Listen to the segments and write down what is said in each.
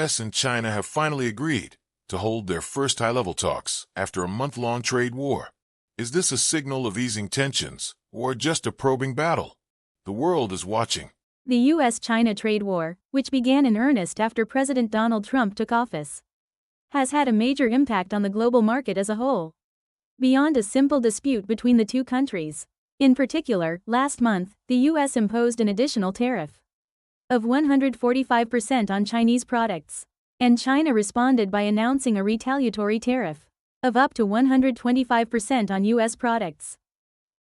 U.S. and China have finally agreed to hold their first high-level talks after a month-long trade war. Is this a signal of easing tensions, or just a probing battle? The world is watching. The U.S.-China trade war, which began in earnest after President Donald Trump took office, has had a major impact on the global market as a whole. Beyond a simple dispute between the two countries. In particular, last month, the U.S. imposed an additional tariff of 145% on Chinese products, and China responded by announcing a retaliatory tariff of up to 125% on U.S. products.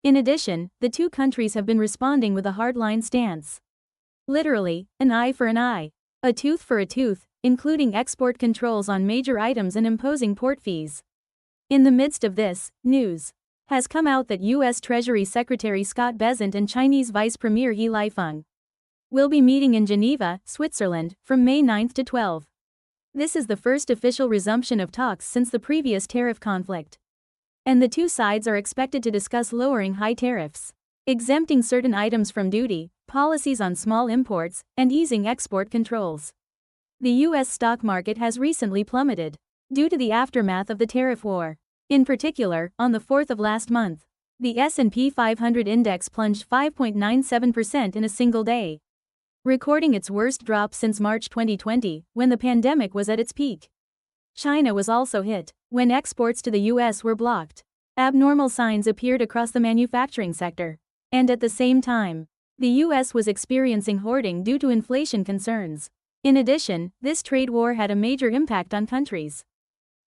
In addition, the two countries have been responding with a hardline stance. Literally, an eye for an eye, a tooth for a tooth, including export controls on major items and imposing port fees. In the midst of this, news has come out that U.S. Treasury Secretary Scott Besant and Chinese Vice Premier Lifeng will be meeting in Geneva, Switzerland, from May 9 to 12. This is the first official resumption of talks since the previous tariff conflict. And the two sides are expected to discuss lowering high tariffs, exempting certain items from duty, policies on small imports, and easing export controls. The U.S. stock market has recently plummeted due to the aftermath of the tariff war. In particular, on the 4th of last month, the S&P 500 index plunged 5.97% in a single day, recording its worst drop since March 2020, when the pandemic was at its peak. China was also hit when exports to the U.S. were blocked. Abnormal signs appeared across the manufacturing sector, and at the same time, the U.S. was experiencing hoarding due to inflation concerns. In addition, this trade war had a major impact on countries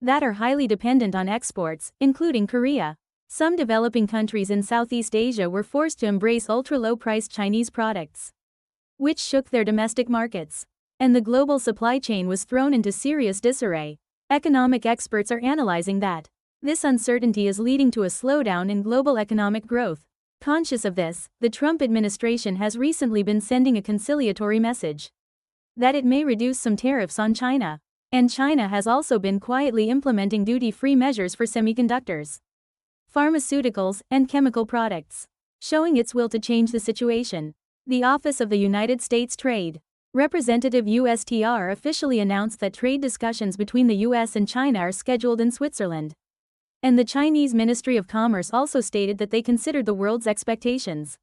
that are highly dependent on exports, including Korea. Some developing countries in Southeast Asia were forced to embrace ultra-low-priced Chinese products, which shook their domestic markets, and the global supply chain was thrown into serious disarray. Economic experts are analyzing that this uncertainty is leading to a slowdown in global economic growth. Conscious of this, the Trump administration has recently been sending a conciliatory message that it may reduce some tariffs on China. And China has also been quietly implementing duty-free measures for semiconductors, pharmaceuticals, and chemical products, showing its will to change the situation. The Office of the United States Trade Representative USTR officially announced that trade discussions between the U.S. and China are scheduled in Switzerland. And the Chinese Ministry of Commerce also stated that they considered the world's expectations,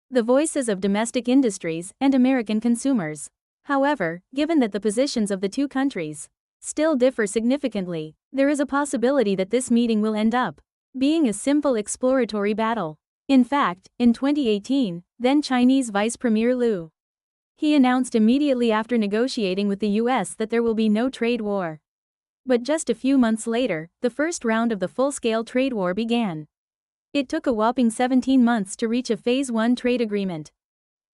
the voices of domestic industries, and American consumers. However, given that the positions of the two countries still differ significantly, there is a possibility that this meeting will end up being a simple exploratory battle. In fact, in 2018, then Chinese Vice Premier Liu, he announced immediately after negotiating with the U.S. that there will be no trade war. But just a few months later, the first round of the full-scale trade war began. It took a whopping 17 months to reach a Phase 1 trade agreement.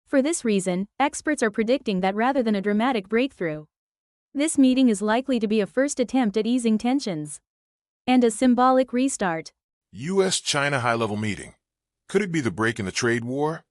For this reason, experts are predicting that rather than a dramatic breakthrough, this meeting is likely to be a first attempt at easing tensions and a symbolic restart. U.S.-China high-level meeting. Could it be the break in the trade war?